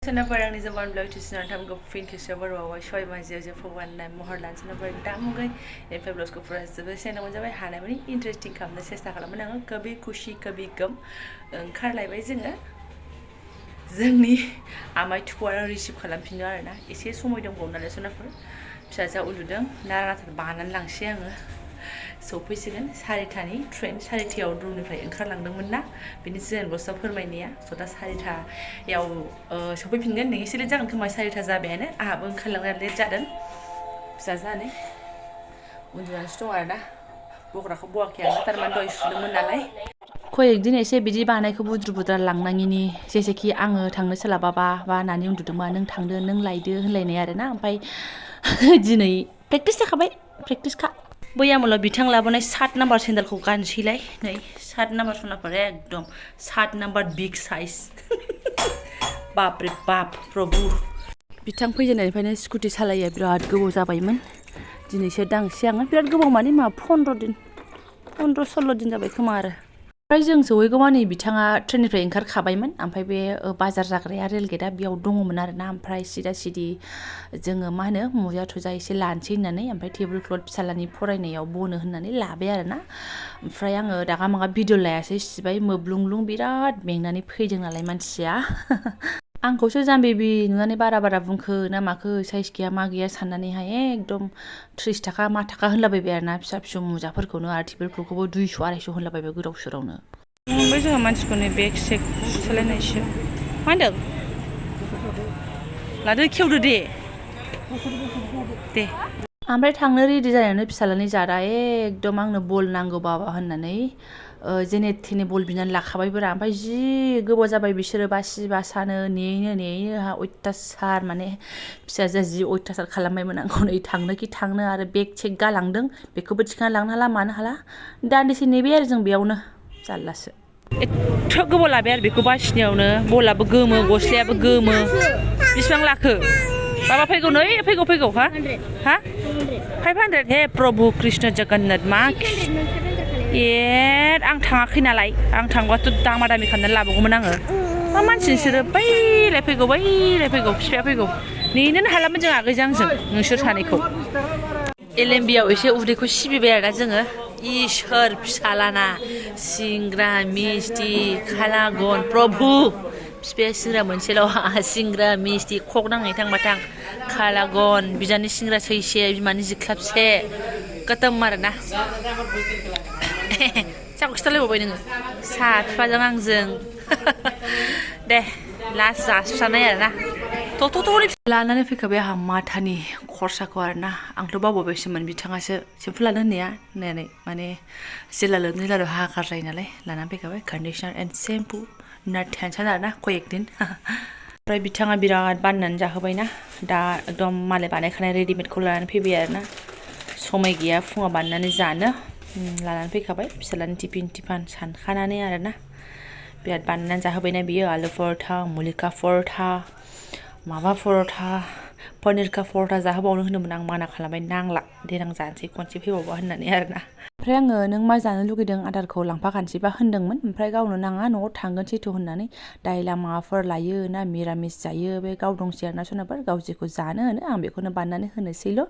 Sinabar ang Jobanivlog to sinartam ko fin kisabar wa shoy mazia je fowan na mohorlan sinabar damugai en feblos ko fras de sena mon jabai hana mani interesting kamna sesta खालामोन आङो कभी खुशी कभी गम ओंखारलायबाय जोंनि आमाय थुवारा receive खालामफिनो आरोना एसे समय दंबावो नालाय सनाफोर फिसाजा उन्दुदों नारानाथा बानानै लांसै आङो सौफैसिगोन 4:30 ट्रेन 4:30आव रुमनिफ्राय ओंखारलांदोंमोन ना बेनि सिगांल'सो फोरमायनाया स' दा 4:30आव सौफैफिनगोन नों एसे लेट जागोन खोमा 4:30 जाबायानो आहाबो ओंखारलांनाया लेट जादों फिसाजानो उन्दुनानैसो दं आरोना बग्राखौ बवाखै आङो थारमाने दहाय सुदोंमोन नालाय कयेकदिन एसे बिदि बानायखौ बुद्रु बुद्रा लांनाङिनि जेसेखि आङो थांनो सोलाबाबा बा नानि उन्दुदोंबा नों थांदो नों लायदो होनलायनाय आरोना ओमफ्राय दिनै प्रेक्टिस जाखाबाय प्रेक्टिसखा बैयामोलाव बिथां लाबोनाय 7 नाम्बार सेन्देलखौ गानसैलाय नै 7 नाम्बार सनाफोर एकदम 7 नाम्बार बिग साइज बाप रे बाप प्रभु बिथां फैजेननायनिफ्रायनो स्कुटि सालायो बिराद गोबाव जाबायमोन दिनैसो दांसै आङो बिराद गोबाव माने मा 15-16 दिन जाबाय खोमा आरो ओमफ्राय जों सहैगौमानि बिथाङा ट्रेननिफ्राय ओंखारखाबायमोन ओमफ्राय बे बाजार जाग्राया रेलगेटआ बेयाव दङमोन आरोना ओमफ्राय सिदा सिदि जोङो मा होनो मुजा थुजा एसे लानोसै होननानै ओमफ्राय टेबोल क्लथ फिसालानि फरायनायाव बनो होननानै लाबाय आरोना ओमफ्राय आङो दागा मागा भिडिअ लायासै सिबाय मोब्लुंलुं बिराद मेंनानै फैदों नालाय मानसिया आंखौसो जाम्बेबि नुनानै बारा बुंखो ना माखो साइज गैया मा गैया साननानैहाय एकदम 30 थाखा मा थाखा होनलाबायबाय आरोना फिसा फिसौ मुजाफोरखौनो आरो टेबोल क्लथखौबो 200-250 होनलाबायबाय गोदाव सोरावनो ओमफ्राय जोङो मानसिफोरनि बेग सेग सोलायनायसो मा होनदों लादो खेवदो दे ओमफ्राय थांनो रेडि जानायावनो फिसालानि जादा एकदम आंनो बल नांगौ बाबा होननानै जेने थेने बल बिनानै लाखाबायब्रा ओमफ्राय जि गोबाव जाबाय बिसोरो बासि बासानो नेयैनो अयथासार माने फिसाजोआ जि अयथासार खालामबायमोन आंखौ नै थांनो आरो बेग चेक गालांदों बेखौबो थिखांना लांनो हाला मानो हाला दान्दिसे नेबाय आरो जों बेयावनो जारलासो एथ' गोबाव लाबाय आरो बेखौ बासिनायावनो बलाबो गोमो गस्लायाबो गोमो बेसेबां लाखो बाबा फैगौ नै फैगौ हा 500 हे प्रभु कृष्ण जगन्नाथ मा आं थाङाखै नालाय आं थांबाथ' दामा दामि खालामनानै लाबोगौमोन आङो मा मानसि नोंसोरो बैलाय फैगौ बिफाया फैगौ नेनोनो हालामोन जों आगैजों आंजों नोंसोर सानैखौ एलएमबियाव एसे उदैखौ सिबिबाय आरोना जोङो इसोर फिसालाना सिंग्रा मिस्टि खालागन प्रभु बिफाया सिंग्रा मोनसेल' सिंग्रा मिस्टि खक नाङै थांबाथां खालागन बिजानि सिंग्रा सैसे बिमानि जिख्लाबसे गोतोम आरोना जाखौ खिथालायबावबाय नोङो साहा बिफाजों आंजों दे लास्ट जास्रानाय आरोना लानानै फैखाबाय आंहा माथानि खरसाखौ आरोना आंथ' बावबायसोमोन बिथाङासो सेम्पु लानो होननानै माने जेला लोबनो हागार जायो नालाय लानानै फैखाबाय कन्डिशनार एन्ड सेम्पु ना टेनसन आरोना कयेकदिन ओमफ्राय बिथाङा बिराद बाननानै जाहोबायना दा एकदम मालाय बानायखानाय रेडिमेडखौ लानानै फैबाय आरोना समय गैया फुङाव बानायनानै जानो लानानै फैखाबाय फिसालानि टिफिन सानखानानै आरोना बिराद बानायनानै जाहोबायना बियो आलु परथा मुलिका परथा माबा परथा पनिरका परथा जाहोबावनो होनदोंमोन आं माना खालामबाय नांला देनां जानोसै खनसे फैबावबा होननानै आरोना ओमफ्राय आङो नों मा जानो लुगैदों आदारखौ लांफाखानोसैबा होनदोंमोन ओमफ्राय गावनो नाङा न'आव थांगोनसैथ' होननानै दायला माबाफोर लायो ना मिरामिस जायो बे गाव दंसै आरोना सोरनाबा गाव जेखौ जानो होनो आं बेखौनो बानायनानै होनोसैल'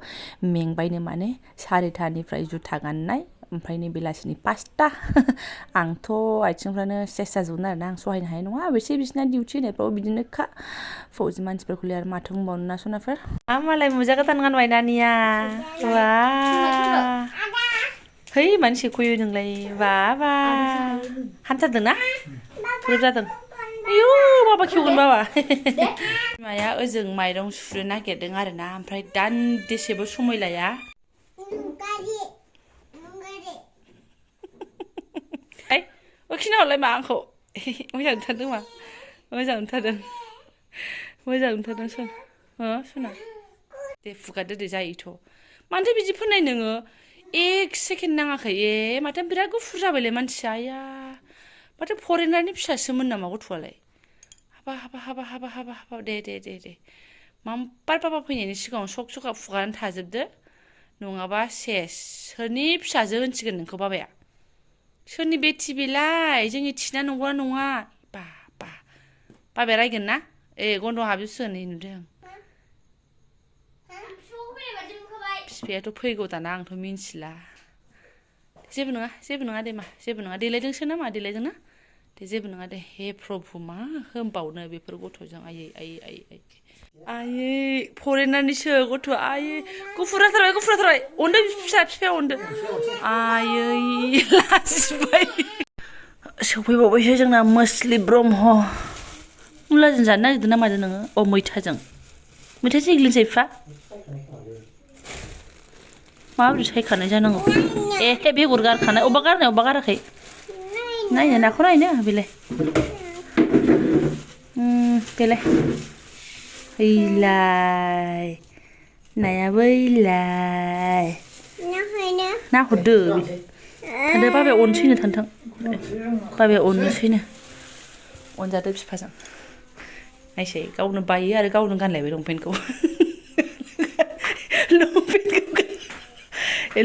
मेंबायनो माने 4:30निफ्राय जुथा गाननाय ओमफ्राय नै बेलासिनि 5टा आंथ' आथिंफ्रानो सेस जाजोबगोन आरोना आं सहायनो हानाय नङा अबयसे बिसिना डिउटि होनायफ्राव बिदिनोखा फौजि मानसिफोरखौलाय आरो माथो बुंबावनो ना सनाफोर मालाय मुजा गोदान गानबाय नानिया वा है मानो सेख'यो नोंलाय बाबा हामथारदोंना ग्रोब जादों आयौ बाबा खेवगोन बाबा बिमाया ओजों माइरं सुनो नागिरदों आरोना ओमफ्राय दान्दिसेबो समय लाया खिन्थाहरलाय मा आंखौ मोजां नुथारदों मा मोजां नुथारदों सना दे फुगारदो दे जायोथ' मानोथो बिदि फोननाय नोङो 1 सेकेन्ड नाङाखै माथो बिराद गुफुर जाबायलाय मानसिया आया माथो फरेनारनि फिसासोमोन नामा गथ'आलाय हाबा दे माम्पार बाबा फैनायनि सिगाङाव सका फुगारनानै थाजोबदो नङाबा सेस सोरनि फिसाजो होनसिगोन नोंखौ बाबाया सोरनि बेटि बेलाय जोंनि थिना नंगौना नङा बाबाया रायगोन ना गन्थं हाबजोबसिगोन नै नुदों बिफायाथ' फैगौ दाना आंथ' मिन्थिला जेबो नङा दे मा जेबो नङा देलायदोंसो ना मा देलायदोंना दे जेबो नङा दे हे प्रभु मा होनबावनो बेफोर गथ'जों आयै फरेनारनिसो गथ' आयै गुफुर जाथारबाय अनदो फिसा बिफाया अनदो आयै लाजिबाय सफैबावबायसो जोंना मोस्लि ब्रह्म मुलाजों जानो नागिरदों ना मादों नोङो मैथाजों एग्लिनोसै बिफा माबोरै सायखानाय जानांगौ बेगर गारखानाय अबेबा गारनाय अबेबा गाराखै नायनो नाखौ नायनो बेलाय हैलाय नाया बैलाय ना हरदो थांदो बाबाया अनसैनो थांथों बाबाया अननोसैनो अनजादो बिफाजों नायसै गावनो बायो आरो गावनो गानलायबाय लंपेन्टखौ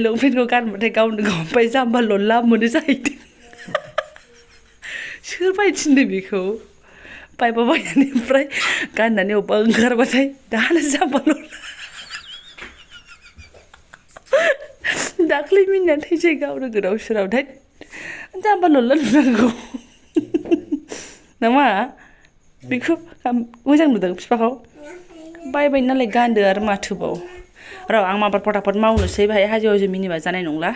लंपेन्टखौ गानबाथाय गावनो गावबाय जाम्बा लल्ला मोनो जाहैदों सोर बायथिनदों बेखौ बायबा बायनानै ओमफ्राय गाननानै अबेबा ओंखारबाथाय दानो जाम्बा लल्ला दाख्लै मिनिनानै थैसै गावनो गोदाव सोरावथाय जाम्बा लल्ला नुनांगौ नामा बेखौ मोजां नुदों बिफाखौ बायबाय नालाय गानदो आरो माथोबाव र' आं माबार फटाफट मावनोसै बाहाय हाजो मिनिबा जानाय नंला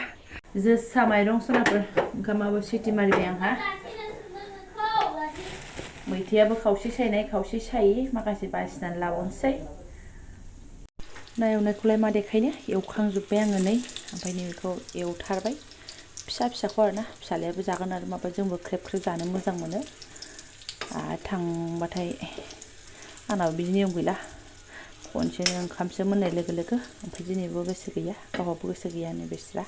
जोसा माइरं सोनाफोर ओंखामाबो सिटि मारिबाय आंहा मैथायाबो खावसे सायनाय खावसे सायि माखासे बासिनानै लाबावनोसै ना एवनायखौलाय मा देखायनो एवखांजोब्बाय आङो नै ओमफ्राय नैबेखौ एवथारबाय फिसाखौ आरोना फिसालायाबो जागोन आरो माबा जोंबो ख्रेब ख्रेब जानो मोजां मोनो थांबाथाय आंनाबो बिदि नियम गैला खनसेनो ओंखामसो मोननाय लोगो लोगो ओमफ्राय दिनैबो गोसो गैया गावहाबो गोसो गैया नै बिस्रा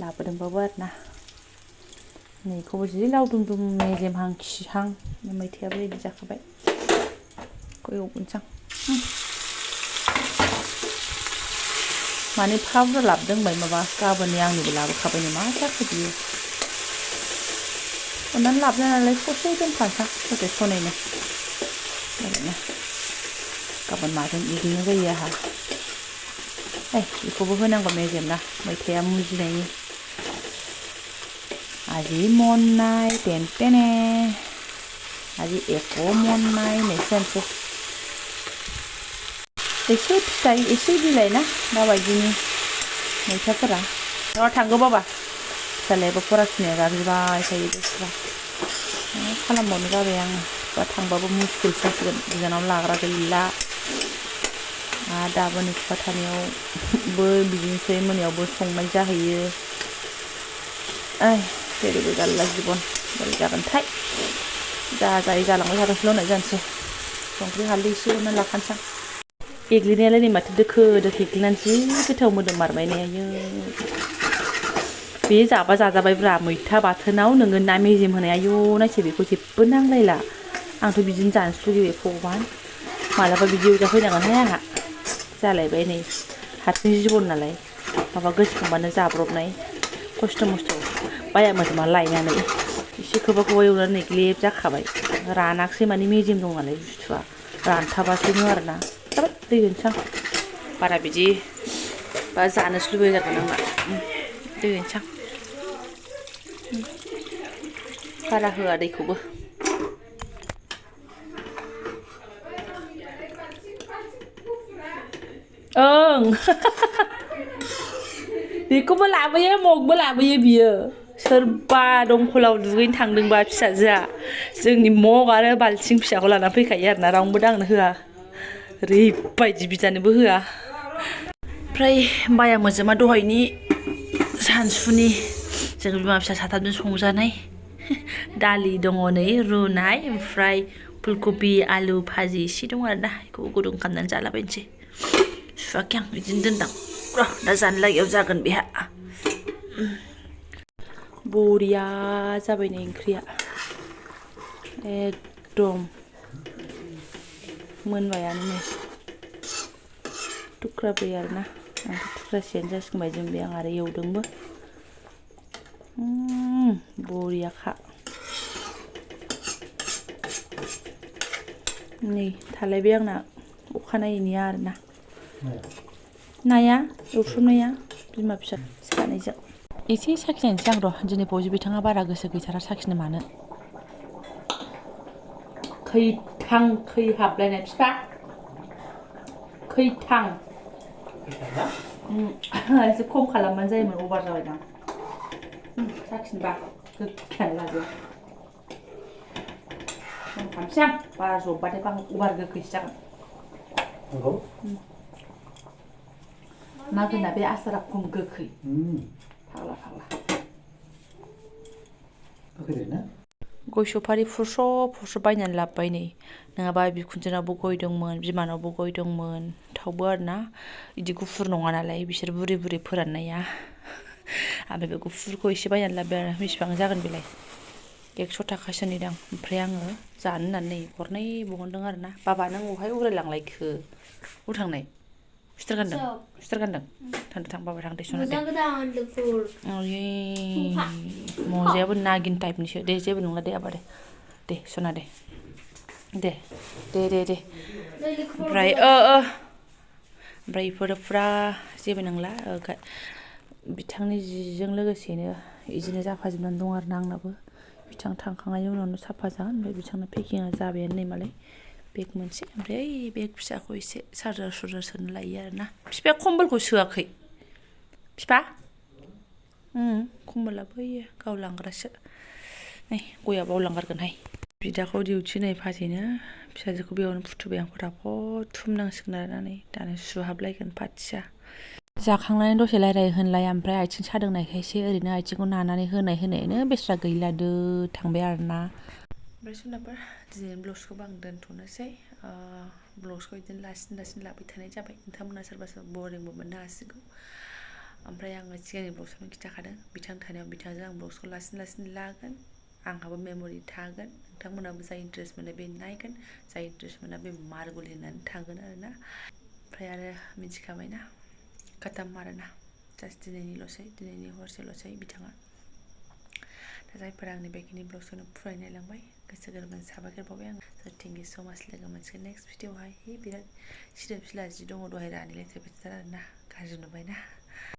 लाबोदोंबाबो आरोना नैखौबो जि लावदुम दुम मेजेमहां खिहां मैथायाबो रेडि जाखाबाय एवगोनसां माने एफा बुरजा लाबोदों होनबाय माबा गाबोननि आंनिबो लाबोखाबायनो मा जाखो बियो अननानै लाबोनाय नालाय ससे दोनखानोसां ससे सनैनो ओरैनो गाबोन माजों एग्लिनाय जायो आंहा बेखौबो होनांगौ मेजेम ना मैथाया मुजिनायनि आजि मननाय टेनटेने आजि एक' मननाय होननायसो जानोसै एसे फिथाइ एसे बिलाइ ना दाबायदिनि मैथाफोरा थांगौ बाबा फिसालायाबो फरायफुनाया गाज्रिबाय थायो दस्रा मा खालामबावनो जाबाय आङो बा थांबाबो मुस्किल जासिगोन गोजानाव लाग्रा गैला आरो दाबो नै बिफा थानायावबो बिदिनोसै मोनायावबो संनाय जाहैयो जेरैबो जारला जिबन बोरै जागोनथाय जाजायै जालांबाय थाथोंसैल' होननाय जानोसै संख्रि हालदै एसे हरनानै लाखानोसां एग्लिनायालाय नै माथो दोखो दोखो एग्लिनानै जि गोथाव मोदोम मारबाय ने आयै बे जाबा जाजाबायब्रा मैथा बाथोनाव नोङो ना मेजेम होनाय आयौ नायसै बेखौ जेबो नांलायला आंथ' बिदिनो जानोसो लुगैबाय भगबान मालाबा बिदि एवजाफैनांगोनहाय आंहा जालायबाय नै हारसिं जिबन नालाय माबा गोसोखांबानो जाब्रबनाय खस्थ' मस्थ' बाया मोजोमा लायनानै एसे खोबहाब एवनानै ग्लेब जाखाबाय रानाखसै माने मेजेम दं नालाय बुस्थुआ रानथाबासैनो आरोना जाबाय दै होनोसां बारा बिदि बा जानोसो लुबैबाय जागोन आंना दै होनोसां बारा होआ दैखौबो ओं बेखौबो लाबोयो मगबो लाबोयो बियो सोरबा दंखलाव दुगैनो थांदोंबा फिसाजोआ जोंनि मग आरो बाल्थिं फिसाखौ लाना फैखायो आरोना रावनोबो दांनो होआ ओरैबायदि बिदानोबो होआ ओमफ्राय बाया मोजोमा दहायनि सानसुनि जों बिमा फिसा साथामजों संजानाय दालि दङ नै रुनाय ओमफ्राय फुलकबि आलु भाजि एसे दं आरोना बेखौ गुदुं खालामनानै जालाबायनोसै सुवाखै आं बिदिनो दोनदां र' दा जानो लागियाव जागोन बेहा बरिया जाबाय नै ओंख्रिया एकदम मोनबायानो नै थुख्राब्रै आरोना आंथ' थुख्रासेयानो जासिगोन बायदि मोनबाय आं आरो एवदोंबो बरियाखा नै थालायबाय आंना अखानायैनिया आरोना नाया एवथ्रमनाया बिमा फिसा सानैजों एसे साखिनायनोसै आं र' दिनै बावजो बिथाङा बारा गोसो गैथारा साखिनो मानो खैथां खै हाबलायनाय फिफा खैथां एसे खम खालामबानो जायोमोन अभार जाबायदां साखिनोबा गोखैयानो लाजोब खालामसै आं बारा जब्बाथाय अभार गोखैसो जागोन नंगौ मागोना बे आसारा खम गोखै फाग्ला फाग्ला गोखैना गय सफारि फुरस' बायनानै लाबोबाय नै नङाबा बिखुनजोनावबो गय दंमोन बिमानावबो गय दंमोन थावबो आरोना बिदि गुफुर नङा नालाय बिसोर बुरि बुरि फोराननाया ओमफ्राय बे गुफुरखौ एसे बायनानै लाबोबाय आरो बेसेबां जागोन बेलाय 100 थाखासोनि दां ओमफ्राय आङो जानो होननानै गरनै बहनदों आरोना बाबा नों अहाय उरायलांलायखो अबाव थांनाय सुइटार गानदों थां बाबा थां दे सना दे मजायाबो नागिन टाइपनिसो दे जेबो नंला दे आबा दे सना दे ओमफ्राय बेफोरो फुरा जेबो नंला बिथांनि जिजों लोगोसेनो बिदिनो जाफाजोबनानै दं आरोना आंनाबो बिथां थांखांनायनि उनावनो साफा जागोन ओमफ्राय बिथांना पेकिंआ जाबायानो नै मालाय बेग मोनसे ओमफ्राय बेग फिसाखौ एसे चार्जार सोनो लायो आरोना फिफाया कम्बलखौ सोआखै फिफा कम्बला बैयो गावलांग्रासो नै गया बावलांगारगोनहाय बिदाखौ डिउटि होनाय फाथैनो फिसाजोखौ बेयावनो फुथुबाय आं फटाफट थुमनांसिगोन आरोना नै दानो सुहाबलायगोन पाथिया जाखांनानै दसे रायलाय होनलाय ओमफ्राय आथिं सादोंनायखायसो ओरैनो आथिंखौ नानानै होनायनो बेस्रा गैला थांबाय आरोना ओमफ्राय सोनाबफोर दिनैनि ब्लग्सखौबो आं दोनथ'नोसै ब्लग्सखौ बिदिनो लासै लाबाय थानाय जाबाय नोंथांमोना सोरबा बरिंबो मोननो हासिगौ ओमफ्राय आङो सिगांनि ब्लग्सआवनो खिन्थाखादों बिथां थानायाव बिथांजों आं ब्लग्सखौ लासै लागोन आंहाबो मेम'रि थागोन नोंथांमोनाबो जाय इन्टारेस्ट मोनो बे नायगोन जाय इन्टारेस्ट मोना बे मार्बल होनानै थांगोन आरोना ओमफ्राय आरो मिथिखाबायना खतम आरोना जास्ट दिनैनि हरसेल'सै बिथाङा दा जायफोरा आंनि बेखिनि ब्लग्सखौनो फुरायै नायलांबाय गोसो गोरबोनि साबायखर बावबाय आं थेंक इउ स' माच लोगो मोनसिगोन नेक्स्ट भिडिअ'आवहाय बिराद सिदोब सिला जि दङ दहाय रानिलाय जोबोदथार आरोना गाज्रि नुबायना